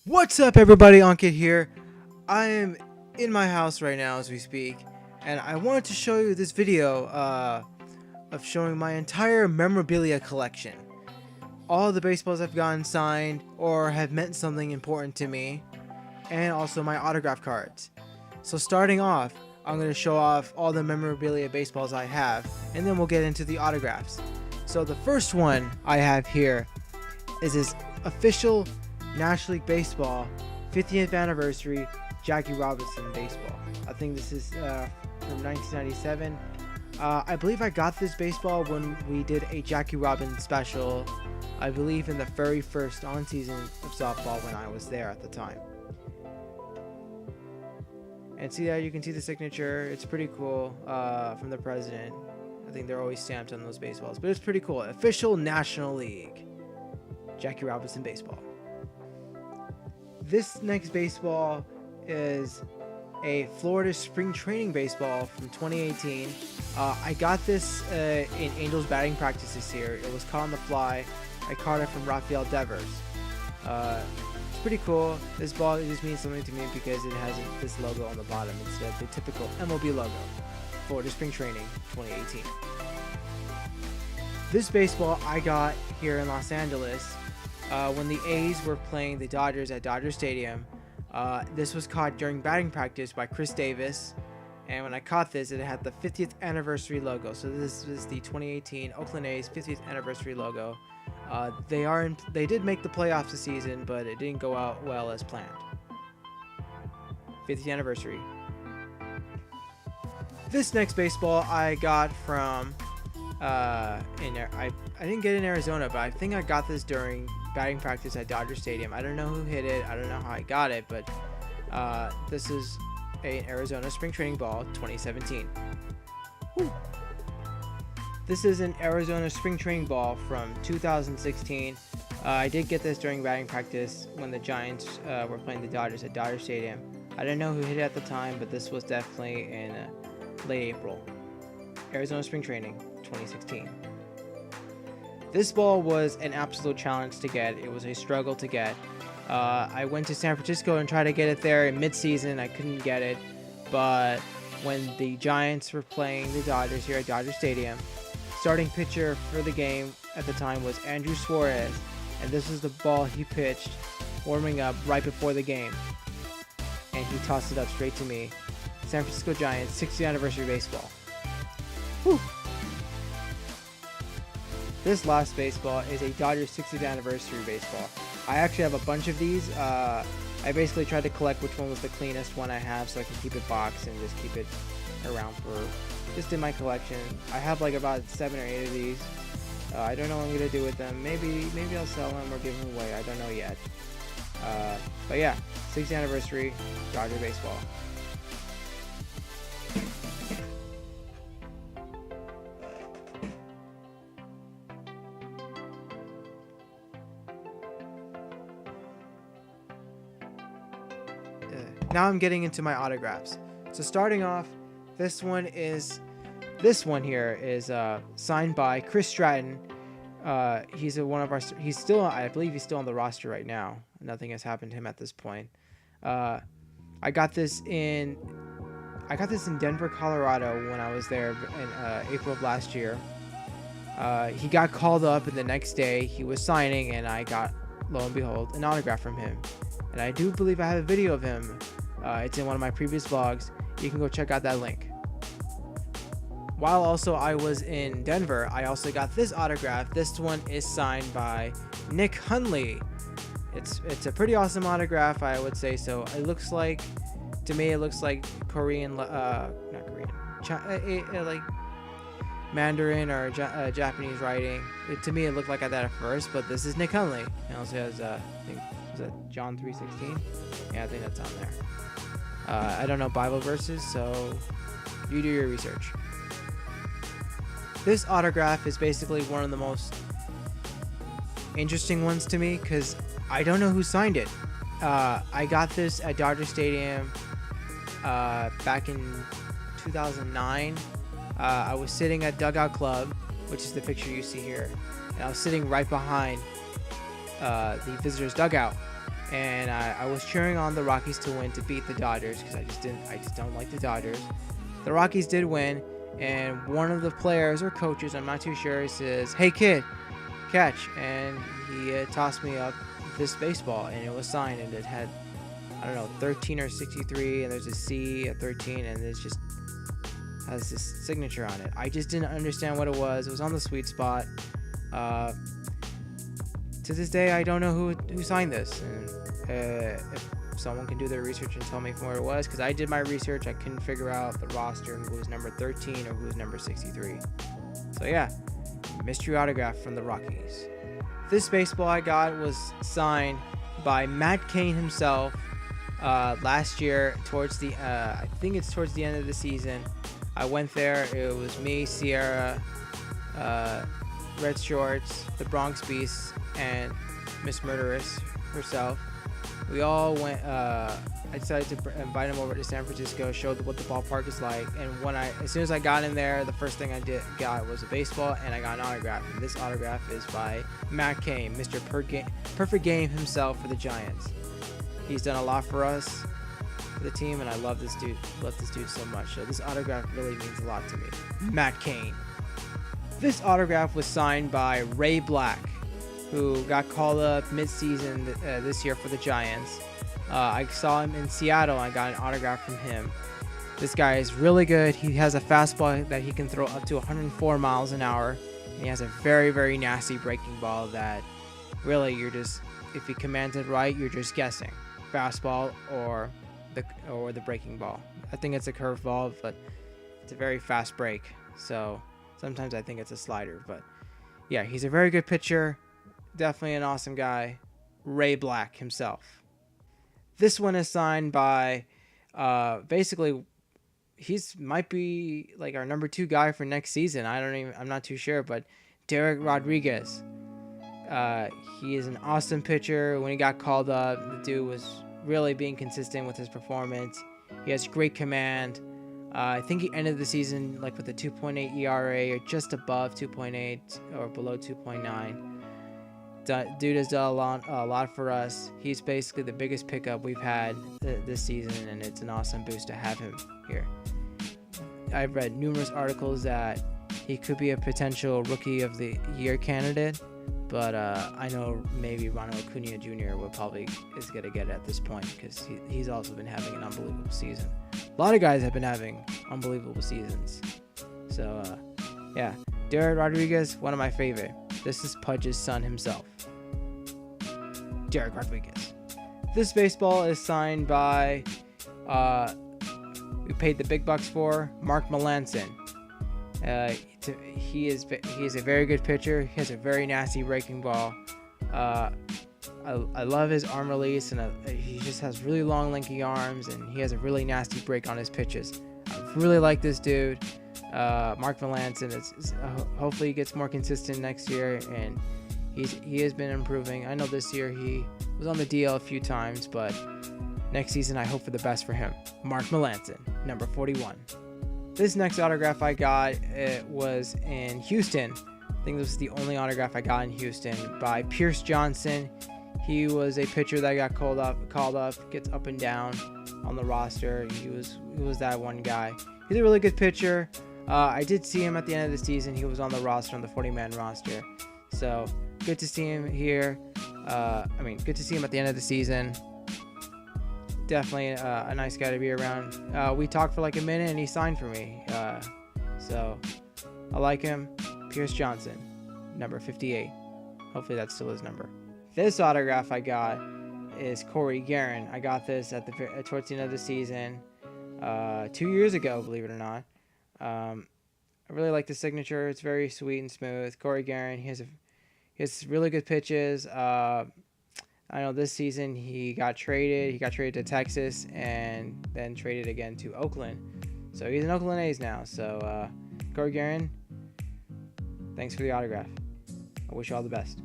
What's up, everybody? Ankit here. I am in my house right now as we speak, and I wanted to show you this video of showing my entire memorabilia collection. All the baseballs I've gotten signed or have meant something important to me, and also my autograph cards. So starting off, I'm going to show off all the memorabilia baseballs I have, and then we'll get into the autographs. So the first one I have here is this official National League Baseball 50th anniversary Jackie Robinson baseball. I think this is from 1997. I believe I got this baseball when we did a Jackie Robinson special, I believe in the very first on season of softball when I was there at the time. And see that you can see the signature. It's pretty cool from the president. I think they're always stamped on those baseballs, but it's pretty cool. Official National League Jackie Robinson baseball. This next baseball is a Florida spring training baseball from 2018. I got this in Angels batting practice this year. It was caught on the fly. I caught it from Rafael Devers. It's pretty cool. This ball just means something to me because it has this logo on the bottom instead of the typical MLB logo. Florida spring training 2018. This baseball I got here in Los Angeles when the A's were playing the Dodgers at Dodger Stadium. This was caught during batting practice by Chris Davis, and when I caught this, it had the 50th anniversary logo. So this is the 2018 Oakland A's 50th anniversary logo. They did make the playoffs this season, but it didn't go out well as planned. 50th anniversary. This next baseball I got from I didn't get it in Arizona, but I think I got this during batting practice at Dodger Stadium. I don't know who hit it. I don't know how I got it, but this is an Arizona spring training ball 2017. Woo. This is an Arizona spring training ball from 2016. I did get this during batting practice when the Giants were playing the Dodgers at Dodger Stadium. I don't know who hit it at the time, but this was definitely in late April. Arizona spring training 2016. This ball was an absolute challenge to get. It was a struggle to get. I went to San Francisco and tried to get it there in mid-season. I couldn't get it, but when the Giants were playing the Dodgers here at Dodger Stadium, starting pitcher for the game at the time was Andrew Suarez, and this was the ball he pitched warming up right before the game, and he tossed it up straight to me. San Francisco Giants 60th anniversary baseball. Whew. This last baseball is a Dodgers 60th anniversary baseball. I actually have a bunch of these. I basically tried to collect which one was the cleanest one I have so I can keep it boxed and just keep it around for just in my collection. I have like about 7 or 8 of these. I don't know what I'm gonna do with them. Maybe I'll sell them or give them away. I don't know yet. But yeah, 60th anniversary Dodger baseball. Now I'm getting into my autographs. So starting off, this one here is signed by Chris Stratton. He's still, I believe he's still on the roster right now. Nothing has happened to him at this point. I got this in Denver, Colorado when I was there in April of last year. He got called up, and the next day he was signing, and I got, lo and behold, an autograph from him. And I do believe I have a video of him. It's in one of my previous vlogs. You can go check out that link. While also I was in Denver, I also got this autograph. This one is signed by Nick Hundley. It's a pretty awesome autograph, I would say so. It looks like, to me, it looks like Korean, not Korean, like Mandarin or Japanese writing. To me, it looked like that at first, but this is Nick Hundley. It also has, I think, is that John 3:16? Yeah, I think that's on there. I don't know Bible verses, so you do your research. This autograph is basically one of the most interesting ones to me because I don't know who signed it. I got this at Dodger Stadium back in 2009. I was sitting at Dugout Club, which is the picture you see here, and I was sitting right behind the visitors dugout. and I was cheering on the Rockies to win to beat the Dodgers because I just don't like the Dodgers. The Rockies did win, and one of the players or coaches, I'm not too sure, says, "Hey kid, catch," and he tossed me up this baseball, and it was signed, and it had, I don't know, 13 or 63, and there's a C at 13, and it just has this signature on it. I just didn't understand what it was. It was on the sweet spot. To this day, I don't know who signed this, and if someone can do their research and tell me from where it was, because I did my research, I couldn't figure out the roster and who was number 13 or who was number 63. So yeah, mystery autograph from the Rockies. This baseball I got was signed by Matt Cain himself last year towards the I think it's towards the end of the season. I went there. It was me, Sierra, Red Shorts, the Bronx Beast, and Miss Murderess herself. We all went. I decided to invite him over to San Francisco, showed what the ballpark is like, and as soon as I got in there, the first thing I got was a baseball, and I got an autograph. And this autograph is by Matt Cain, Mr. Perfect Game himself for the Giants. He's done a lot for us, for the team, and I love this dude. So much. So this autograph really means a lot to me. Matt Cain. This autograph was signed by Ray Black, who got called up mid-season this year for the Giants. I saw him in Seattle. I got an autograph from him. This guy is really good. He has a fastball that he can throw up to 104 miles an hour. And he has a very, very nasty breaking ball that really if he commands it right, you're just guessing. Fastball or the breaking ball. I think it's a curveball, but it's a very fast break. So sometimes I think it's a slider. But yeah, he's a very good pitcher. Definitely an awesome guy. Ray Black himself. This one is signed by basically might be like our number 2 guy for next season. I'm not too sure, but Derek Rodriguez. He is an awesome pitcher. When he got called up, the dude was really being consistent with his performance. He has great command. I think he ended the season like with a 2.8 ERA or just above 2.8 or below 2.9. Dude has done a lot for us. He's basically the biggest pickup we've had this season, and it's an awesome boost to have him here. I've read numerous articles that he could be a potential Rookie of the Year candidate, but I know maybe Ronald Acuna Jr. is going to get it at this point because he's also been having an unbelievable season. A lot of guys have been having unbelievable seasons. So, yeah. Derek Rodriguez, one of my favorite. This is Pudge's son himself. Derek Rodriguez. This baseball is signed by, we paid the big bucks for, Mark Melancon. He is a very good pitcher. He has a very nasty breaking ball. I love his arm release, and he just has really long, lanky arms, and he has a really nasty break on his pitches. I really like this dude. Mark Melancon hopefully he gets more consistent next year, and he has been improving. I know this year he was on the DL a few times, but next season I hope for the best for him. Mark Melancon, number 41. This next autograph I got, it was in Houston. I think this was the only autograph I got in Houston, by Pierce Johnson. He was a pitcher that got called up, gets up and down on the roster. He was that one guy. He's a really good pitcher. I did see him at the end of the season. He was on the 40-man roster. So good to see him here. Good to see him at the end of the season. Definitely a nice guy to be around. We talked for like a minute, and he signed for me. So I like him. Pierce Johnson, number 58. Hopefully that's still his number. This autograph I got is Corey Guerin. I got this towards the end of the season 2 years ago, believe it or not. I really like the signature. It's very sweet and smooth. Corey Guerin, he has really good pitches. I know this season he got traded. He got traded to Texas and then traded again to Oakland. So he's in Oakland A's now. So Corey Guerin, thanks for the autograph. I wish you all the best.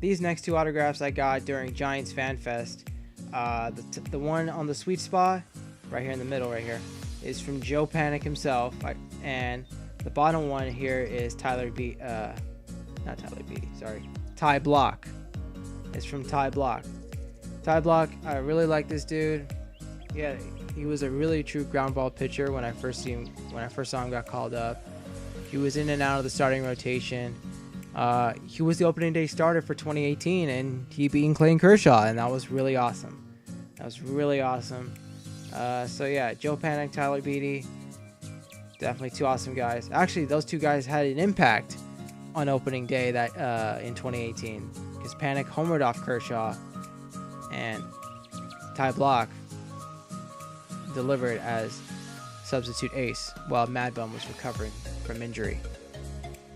These next 2 autographs I got during Giants Fan Fest. The one on the sweet spot, right here in the middle, right here, is from Joe Panic himself. And the bottom one here is Ty Block. It's from Ty Block. Ty Block, I really like this dude. Yeah, he was a really true ground ball pitcher when I first saw him got called up. He was in and out of the starting rotation. He was the opening day starter for 2018, and he beat Clayton Kershaw, and that was really awesome. So yeah, Joe Panic, Tyler Beatty, definitely two awesome guys. Actually, those two guys had an impact on opening day that in 2018, because Panic homered off Kershaw, and Ty Block delivered as substitute ace while Mad Bum was recovering from injury.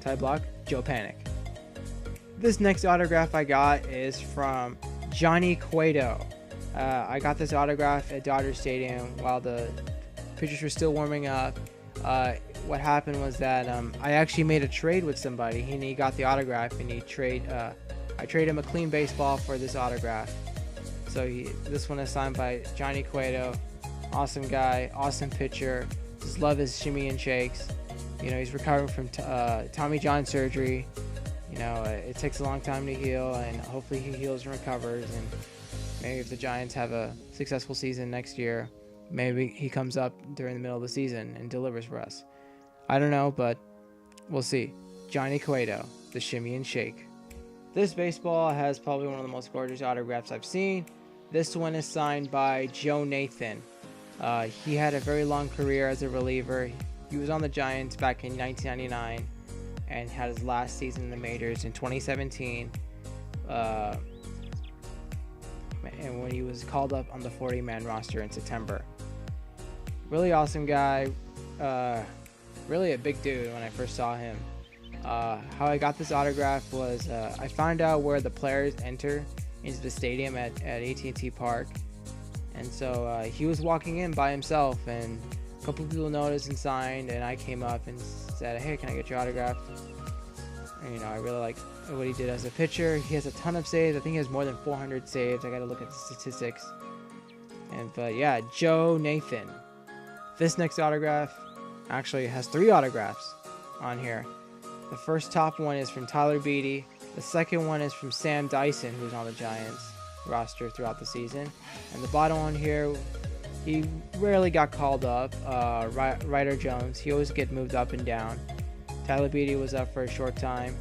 Ty Block, Joe Panic. This next autograph I got is from Johnny Cueto. I got this autograph at Dodger Stadium while the pitchers were still warming up. What happened was that I actually made a trade with somebody, and he got the autograph, and I traded him a clean baseball for this autograph. So this one is signed by Johnny Cueto. Awesome guy, awesome pitcher. Just love his shimmy and shakes. You know, he's recovering from Tommy John surgery. You know, it takes a long time to heal, and hopefully he heals and recovers. And maybe if the Giants have a successful season next year, maybe he comes up during the middle of the season and delivers for us. I don't know, but we'll see. Johnny Cueto, the shimmy and shake. This baseball has probably one of the most gorgeous autographs I've seen. This one is signed by Joe Nathan. He had a very long career as a reliever. He was on the Giants back in 1999 and had his last season in the majors in 2017. And when he was called up on the 40-man roster in September. Really awesome guy. Really a big dude when I first saw him. How I got this autograph was I found out where the players enter into the stadium at AT&T Park. And so he was walking in by himself, and a couple of people noticed and signed, and I came up and said, hey, can I get your autograph? And, you know, I really like what he did as a pitcher. He has a ton of saves. I think he has more than 400 saves. I got to look at the statistics. But yeah, Joe Nathan. This next autograph actually has 3 autographs on here. The first top one is from Tyler Beatty. The second one is from Sam Dyson, who's on the Giants roster throughout the season. And the bottom one here, he rarely got called up. Ryder Jones, he always get moved up and down. Tyler Beatty was up for a short time.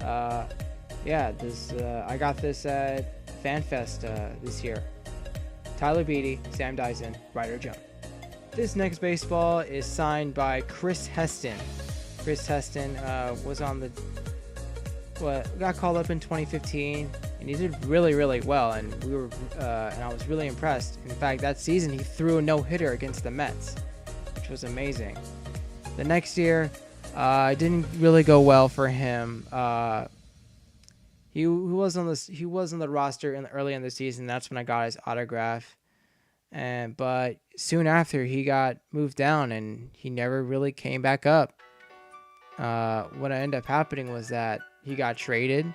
I got this at FanFest this year. Tyler Beatty, Sam Dyson, Ryder Jones. This next baseball is signed by Chris Heston. Chris Heston got called up in 2015, and he did really, really well. And I was really impressed. In fact, that season he threw a no-hitter against the Mets, which was amazing. The next year, it didn't really go well for him. He was on the roster early in the season. That's when I got his autograph. But soon after, he got moved down, and he never really came back up. What ended up happening was that he got traded,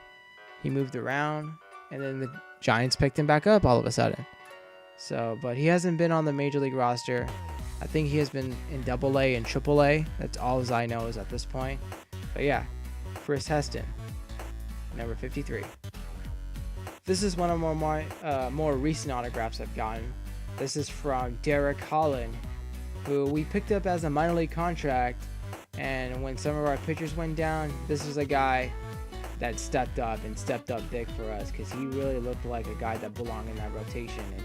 he moved around, and then the Giants picked him back up all of a sudden. But he hasn't been on the Major League roster. I think he has been in AA and AAA. That's all as I know is at this point. But yeah, Chris Heston, number 53. This is one of my more recent autographs I've gotten. This is from Derek Holland, who we picked up as a minor league contract. And when some of our pitchers went down, this was a guy that stepped up big for us, because he really looked like a guy that belonged in that rotation, and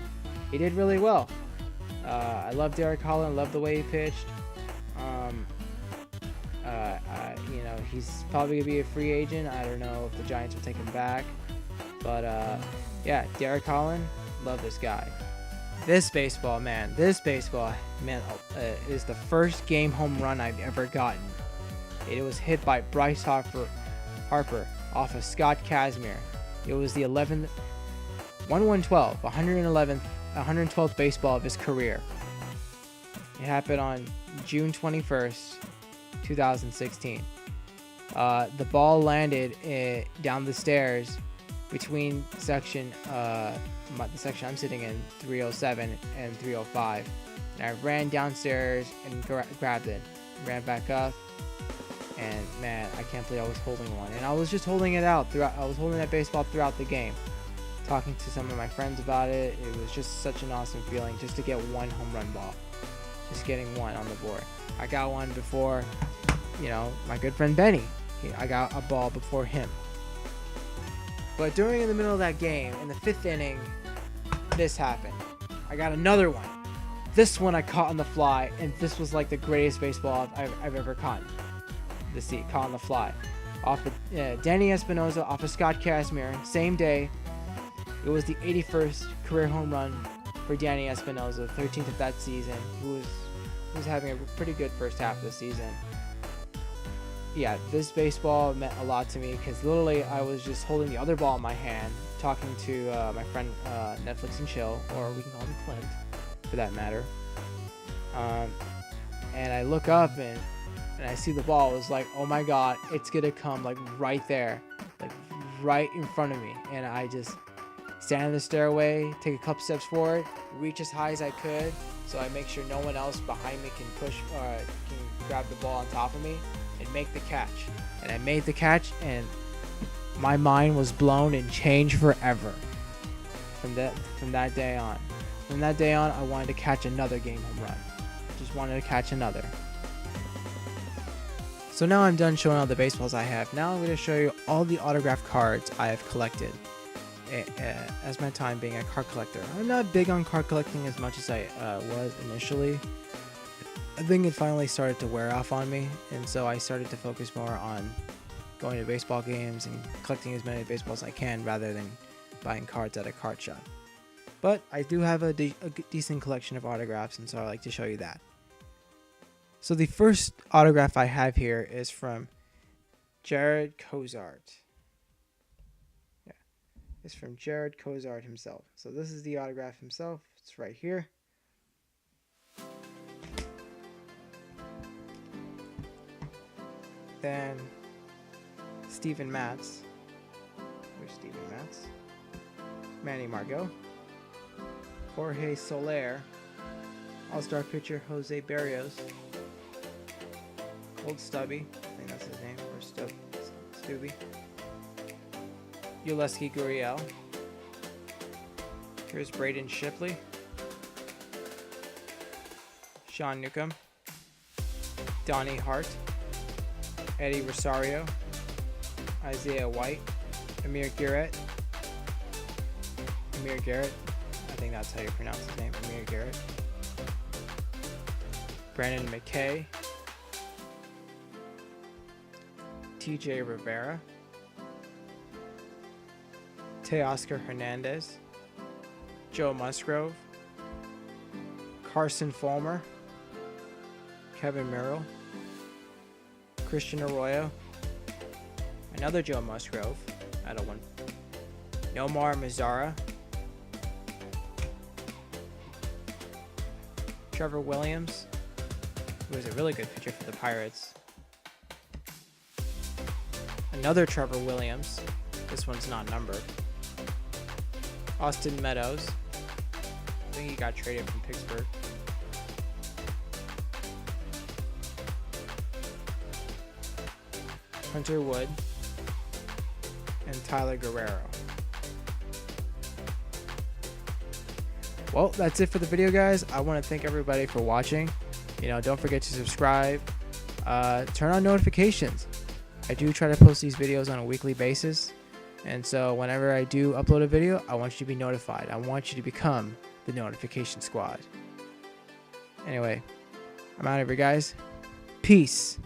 he did really well. I love Derek Holland, love the way he pitched. He's probably gonna be a free agent. I don't know if the Giants will take him back, but yeah, Derek Holland, love this guy. This baseball is the first game home run I've ever gotten. It was hit by Bryce Harper off of Scott Kazmir. It was the 112th baseball of his career. It happened on June 21st, 2016. The ball landed down the stairs between the section I'm sitting in, 307 and 305. And I ran downstairs and grabbed it, ran back up, and man, I can't believe I was holding one. And I was just holding it out throughout. I was holding that baseball throughout the game. talking to some of my friends about it. It was just such an awesome feeling just to get one home run ball. Just getting one on the board. I got one before, my good friend Benny. I got a ball before him. But during in the middle of that game, in the 5th inning, this happened. I got another one. This one I caught on the fly, and this was like the greatest baseball I've ever caught. Caught on the fly. Off of Danny Espinosa, off of Scott Casimir. Same day. It was the 81st career home run for Danny Espinosa, 13th of that season. He was having a pretty good first half of the season. Yeah, this baseball meant a lot to me because literally I was just holding the other ball in my hand, talking to my friend Netflix and Chill, or we can call him Clint, for that matter. And I look up and I see the ball. It was like, oh my god, it's gonna come like right there, like right in front of me. And I just stand in the stairway, take a couple steps forward, reach as high as I could, so I make sure no one else behind me can push or can grab the ball on top of me, and make the catch. And I made the catch, and my mind was blown and changed forever. From that day on. From that day on, I wanted to catch another game home run. Just wanted to catch another. So now I'm done showing all the baseballs I have. Now I'm going to show you all the autograph cards I have collected. As my time being a card collector. I'm not big on card collecting as much as I was initially. I think it finally started to wear off on me, and so I started to focus more on going to baseball games and collecting as many baseballs as I can rather than buying cards at a card shop. But I do have a decent collection of autographs, and so I like to show you that. So the first autograph I have here is from Jared Cozart. It's from Jared Cozart himself. So this is the autograph himself. It's right here. Then Steven Matz. There's Steven Matz. Manny Margot. Jorge Soler. All-star pitcher Jose Barrios. Old Stubby. I think that's his name. Or Stubby. Yulesky Gurriel. Here's Braden Shipley. Sean Newcomb. Donnie Hart. Eddie Rosario. Isaiah White. Amir Garrett. I think that's how you pronounce his name. Amir Garrett. Brandon McKay. TJ Rivera. Teoscar Hernandez, Joe Musgrove, Carson Fulmer, Kevin Merrill, Christian Arroyo, another Joe Musgrove, another one, Nomar Mazara, Trevor Williams, who was a really good pitcher for the Pirates, another Trevor Williams, this one's not numbered, Austin Meadows. I think he got traded from Pittsburgh. Hunter Wood. And Tyler Guerrero. Well, that's it for the video, guys. I want to thank everybody for watching. Don't forget to subscribe. Turn on notifications. I do try to post these videos on a weekly basis. And so whenever I do upload a video, I want you to be notified. I want you to become the notification squad. Anyway, I'm out of here, guys. Peace.